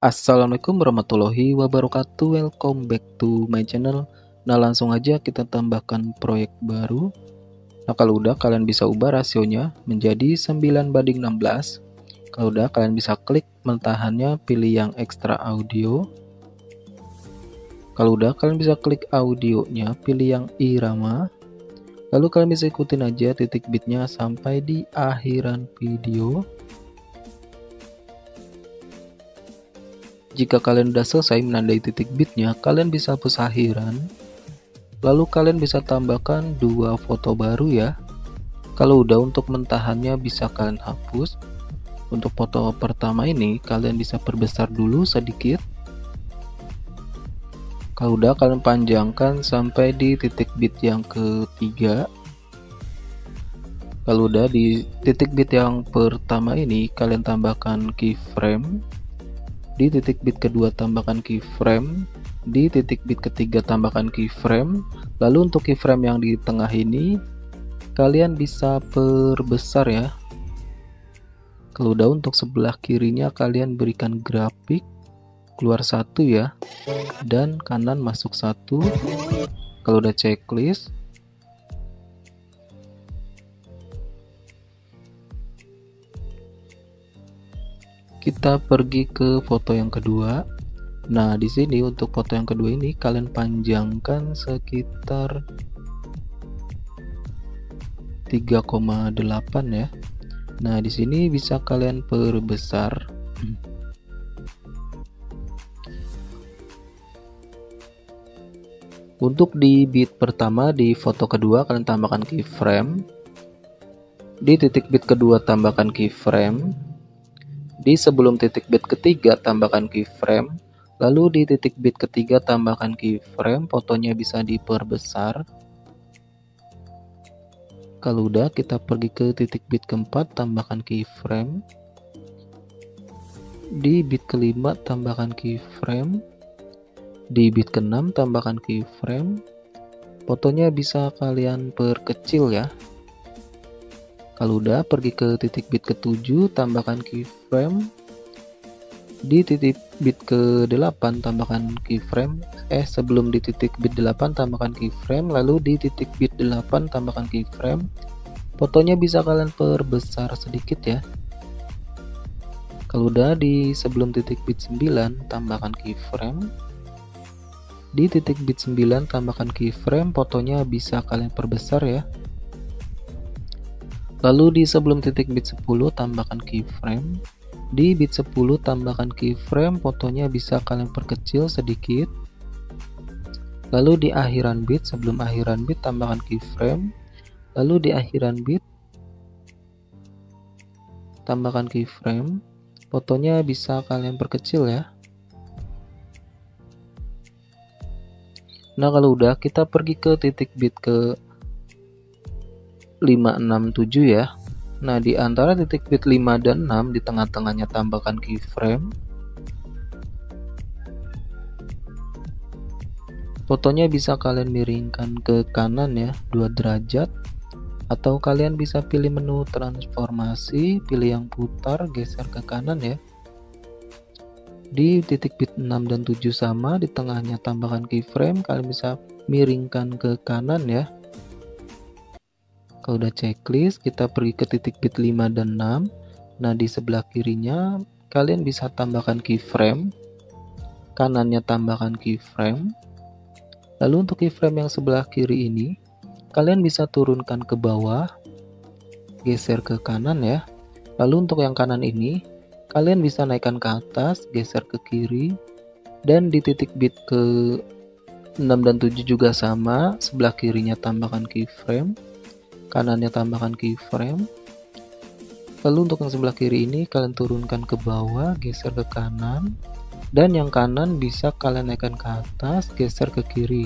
Assalamualaikum warahmatullahi wabarakatuh. Welcome back to my channel. Nah, langsung aja kita tambahkan proyek baru. Nah, kalau udah kalian bisa ubah rasionya menjadi 9:16. Kalau udah kalian bisa klik mentahannya, pilih yang ekstra audio. Kalau udah kalian bisa klik audionya, pilih yang irama. Lalu kalian bisa ikutin aja titik bitnya sampai di akhiran video. Jika kalian udah selesai menandai titik bitnya, kalian bisa hapus akhiran. Lalu kalian bisa tambahkan dua foto baru ya. Kalau udah untuk mentahannya bisa kalian hapus. Untuk foto pertama ini kalian bisa perbesar dulu sedikit. Kalau udah kalian panjangkan sampai di titik bit yang ketiga. Kalau udah di titik bit yang pertama ini kalian tambahkan keyframe. Di titik bit kedua tambahkan keyframe, di titik bit ketiga tambahkan keyframe. Lalu untuk keyframe yang di tengah ini kalian bisa perbesar ya. Kalau udah untuk sebelah kirinya kalian berikan grafik keluar satu ya, dan kanan masuk satu. Kalau udah checklist, kita pergi ke foto yang kedua. Nah, di sini untuk foto yang kedua ini kalian panjangkan sekitar 3,8 ya. Nah, di sini bisa kalian perbesar. Untuk di bit pertama di foto kedua kalian tambahkan keyframe. Di titik bit kedua tambahkan keyframe. Di sebelum titik bit ketiga tambahkan keyframe, lalu di titik bit ketiga tambahkan keyframe, fotonya bisa diperbesar. Kalau udah kita pergi ke titik bit keempat tambahkan keyframe. Di bit kelima tambahkan keyframe. Di bit keenam tambahkan keyframe, fotonya bisa kalian perkecil ya. Kalau udah pergi ke titik bit ke-7 tambahkan keyframe. Di titik bit ke-8 tambahkan keyframe. Sebelum di titik bit 8 tambahkan keyframe, lalu di titik bit 8 tambahkan keyframe. Fotonya bisa kalian perbesar sedikit ya. Kalau udah di sebelum titik bit 9 tambahkan keyframe. Di titik bit 9 tambahkan keyframe, fotonya bisa kalian perbesar ya. Lalu di sebelum titik bit 10 tambahkan keyframe. Di bit 10 tambahkan keyframe, fotonya bisa kalian perkecil sedikit. Lalu di akhiran bit, sebelum akhiran bit tambahkan keyframe. Lalu di akhiran bit tambahkan keyframe, fotonya bisa kalian perkecil ya. Nah, kalau udah kita pergi ke titik bit ke 567 ya. Nah, di antara titik bit 5 dan 6 di tengah-tengahnya tambahkan keyframe. Fotonya bisa kalian miringkan ke kanan ya, 2 derajat. Atau kalian bisa pilih menu transformasi, pilih yang putar, geser ke kanan ya. Di titik bit 6 dan 7 sama, di tengahnya tambahkan keyframe, kalian bisa miringkan ke kanan ya. Kalau udah checklist, kita pergi ke titik bit 5 dan 6. Nah, di sebelah kirinya kalian bisa tambahkan keyframe. Kanannya tambahkan keyframe. Lalu untuk keyframe yang sebelah kiri ini, kalian bisa turunkan ke bawah, geser ke kanan ya. Lalu untuk yang kanan ini, kalian bisa naikkan ke atas, geser ke kiri. Dan di titik bit ke 6 dan 7 juga sama, sebelah kirinya tambahkan keyframe. Kanannya tambahkan keyframe. Lalu untuk yang sebelah kiri ini kalian turunkan ke bawah, geser ke kanan. Dan yang kanan bisa kalian naikkan ke atas, geser ke kiri.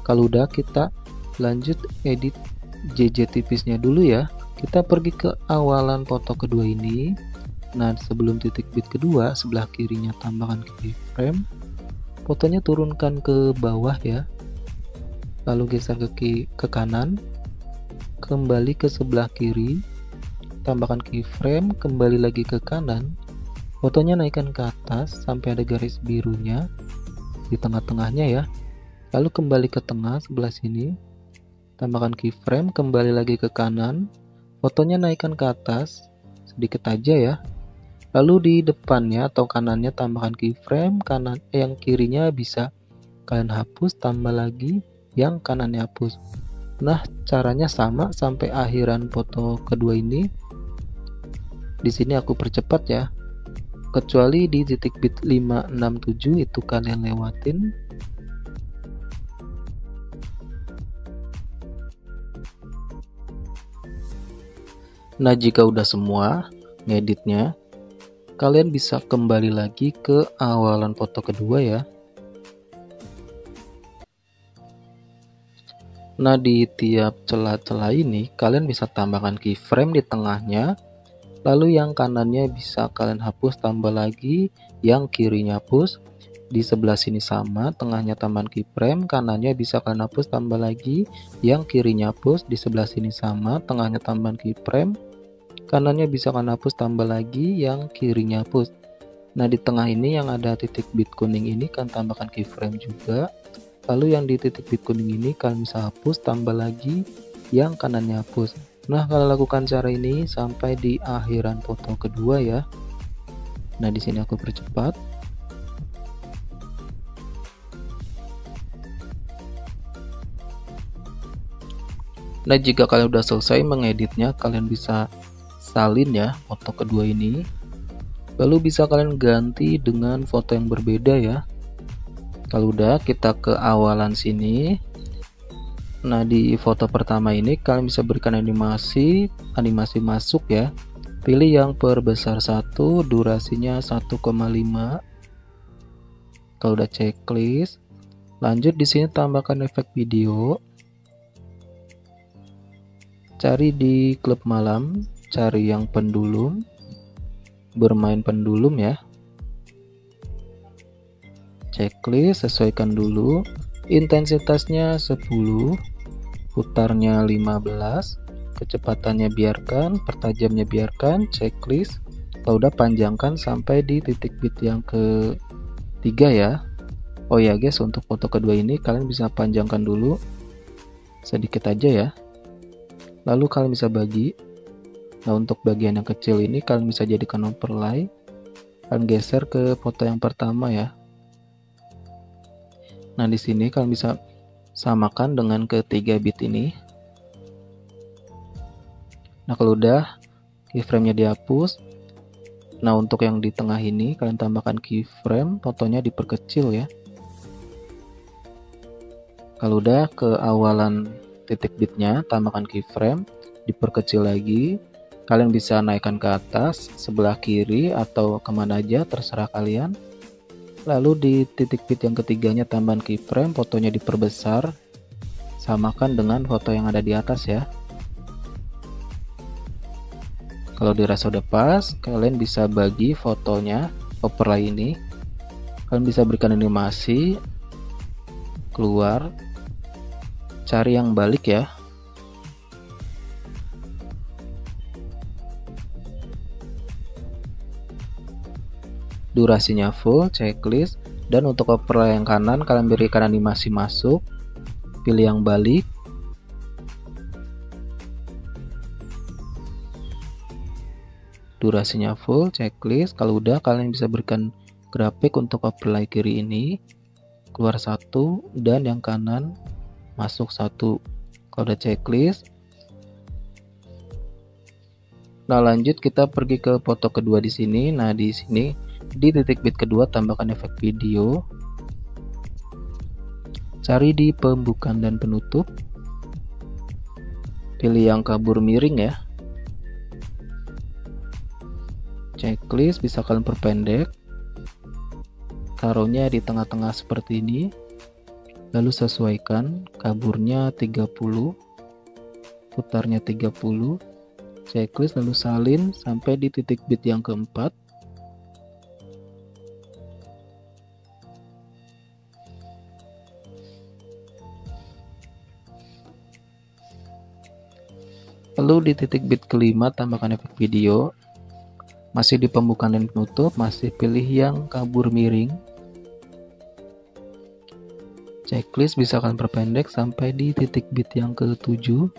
Kalau udah, kita lanjut edit JJ tipisnya dulu ya. Kita pergi ke awalan foto kedua ini. Nah, sebelum titik bit kedua, sebelah kirinya tambahkan keyframe. Fotonya turunkan ke bawah ya. Lalu geser ke kanan. Kembali ke sebelah kiri. Tambahkan keyframe, kembali lagi ke kanan. Fotonya naikkan ke atas sampai ada garis birunya di tengah-tengahnya ya. Lalu kembali ke tengah sebelah sini. Tambahkan keyframe, kembali lagi ke kanan. Fotonya naikkan ke atas sedikit aja ya. Lalu di depannya atau kanannya tambahkan keyframe, yang kirinya bisa kalian hapus, tambah lagi, yang kanannya hapus. Nah, caranya sama sampai akhiran foto kedua ini. Di sini aku percepat ya. Kecuali di titik bit 567 itu kalian lewatin. Nah, jika udah semua ngeditnya, kalian bisa kembali lagi ke awalan foto kedua ya. Nah, di tiap celah-celah ini kalian bisa tambahkan keyframe di tengahnya. Lalu yang kanannya bisa kalian hapus, tambah lagi, yang kirinya hapus. Di sebelah sini sama, tengahnya tambahkan keyframe, kanannya bisa kalian hapus, tambah lagi, yang kirinya hapus. Di sebelah sini sama, tengahnya tambahkan keyframe, kanannya bisa kalian hapus, tambah lagi, yang kirinya hapus. Nah, di tengah ini yang ada titik bit kuning ini kalian tambahkan keyframe juga. Lalu yang di titik bit kuning ini kalian bisa hapus, tambah lagi, yang kanannya hapus. Nah, kalau lakukan cara ini sampai di akhiran foto kedua ya. Nah, di sini aku percepat. Nah, jika kalian udah selesai mengeditnya, kalian bisa salin ya foto kedua ini. Lalu bisa kalian ganti dengan foto yang berbeda ya. Kalau udah, kita ke awalan sini. Nah, di foto pertama ini kalian bisa berikan animasi masuk ya. Pilih yang perbesar 1, durasinya 1,5. Kalau udah checklist, lanjut di sini tambahkan efek video. Cari di klub malam, cari yang pendulum, bermain pendulum ya. Checklist, sesuaikan dulu. Intensitasnya 10, putarnya 15, kecepatannya biarkan, pertajamnya biarkan, checklist. Kalau udah, panjangkan sampai di titik bit yang ketiga ya. Oh ya guys, untuk foto kedua ini kalian bisa panjangkan dulu sedikit aja ya. Lalu kalian bisa bagi. Nah, untuk bagian yang kecil ini kalian bisa jadikan overlay. Kalian geser ke foto yang pertama ya. Nah, di sini kalian bisa samakan dengan ketiga bit ini. Nah, kalau udah, keyframe-nya dihapus. Nah, untuk yang di tengah ini kalian tambahkan keyframe, fotonya diperkecil ya. Kalau udah, ke awalan titik bitnya tambahkan keyframe, diperkecil lagi. Kalian bisa naikkan ke atas, sebelah kiri, atau kemana aja terserah kalian. Lalu di titik bit yang ketiganya tambahkan keyframe, fotonya diperbesar, samakan dengan foto yang ada di atas ya. Kalau dirasa udah pas, kalian bisa bagi fotonya, overlay ini. Kalian bisa berikan animasi, keluar, cari yang balik ya. Durasinya full, checklist. Dan untuk overlay yang kanan kalian berikan animasi masuk, pilih yang balik. Durasinya full, checklist. Kalau udah, kalian bisa berikan grafik untuk overlay kiri ini, keluar 1, dan yang kanan masuk 1. Kalau udah checklist. Nah, lanjut kita pergi ke foto kedua di sini. Nah, di sini di titik bit kedua tambahkan efek video. Cari di pembukaan dan penutup. Pilih yang kabur miring ya. Checklist bisa kalian perpendek. taruhnya di tengah-tengah seperti ini, lalu sesuaikan kaburnya 30, putarnya 30, checklist, lalu salin sampai di titik bit yang keempat. Lalu di titik bit kelima tambahkan efek video. Masih di pembukaan dan penutup, masih pilih yang kabur miring. Checklist bisa kalian perpendek sampai di titik bit yang ke-7.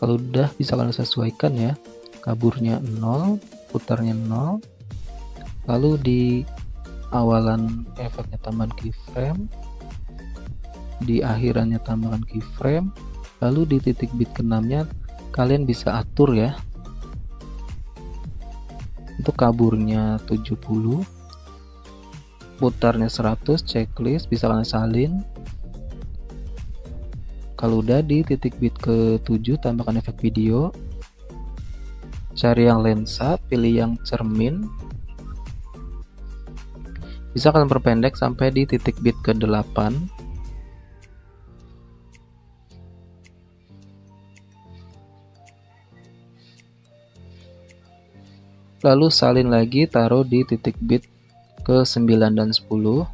Kalau udah bisa kalian sesuaikan ya. Kaburnya 0, putarnya 0. Lalu di awalan efeknya tambahkan keyframe. Di akhirannya tambahkan keyframe, lalu di titik bit ke-6-nya kalian bisa atur ya. Untuk kaburnya 70, putarnya 100, checklist bisa kalian salin. Kalau udah di titik bit ke-7 tambahkan efek video. Cari yang lensa, pilih yang cermin. Bisa kalian perpendek sampai di titik bit ke-8. Lalu salin lagi, taruh di titik bit ke-9 dan 10.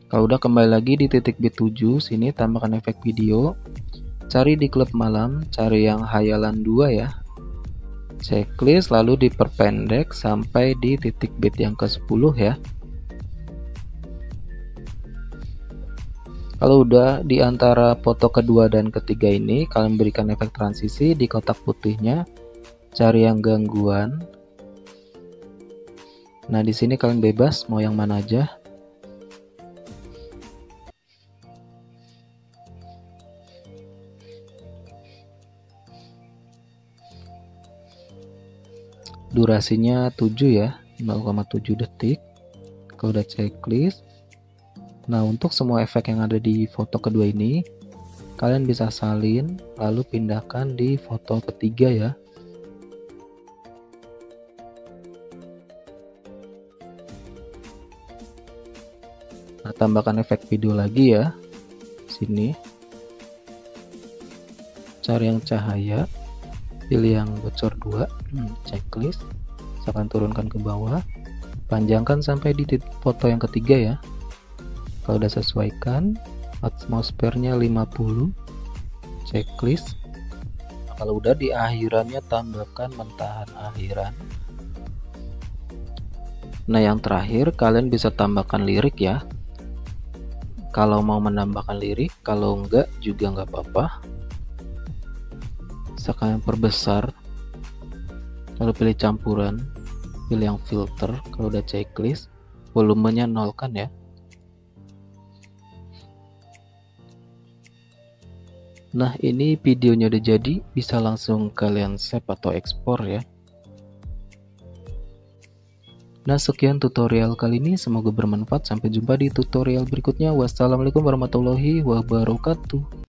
Kalau udah kembali lagi di titik bit 7, sini tambahkan efek video. Cari di klub malam, cari yang hayalan 2 ya. Checklist, lalu diperpendek sampai di titik bit yang ke-10 ya. Kalau udah di antara foto kedua dan ketiga ini, kalian berikan efek transisi di kotak putihnya. Cari yang gangguan. Nah, di sini kalian bebas mau yang mana aja. Durasinya 7 ya, 0,7 detik. Kalau udah checklist. Nah, untuk semua efek yang ada di foto kedua ini, kalian bisa salin lalu pindahkan di foto ketiga ya. Nah, tambahkan efek video lagi ya. Sini. Cari yang cahaya. Pilih yang bocor 2. Checklist. Misalkan turunkan ke bawah. Panjangkan sampai di foto yang ketiga ya. Kalau udah sesuaikan, atmosfernya 50. Checklist. Nah, kalau udah di akhirannya tambahkan mentahan akhiran. Nah, yang terakhir kalian bisa tambahkan lirik ya. Kalau mau menambahkan lirik, kalau enggak juga enggak apa-apa. Sekarang perbesar, lalu pilih campuran, pilih yang filter. Kalau udah checklist, volumenya 0 kan ya. Nah, ini videonya udah jadi, bisa langsung kalian save atau ekspor ya. Nah, sekian tutorial kali ini, semoga bermanfaat. Sampai jumpa di tutorial berikutnya. Wassalamualaikum warahmatullahi wabarakatuh.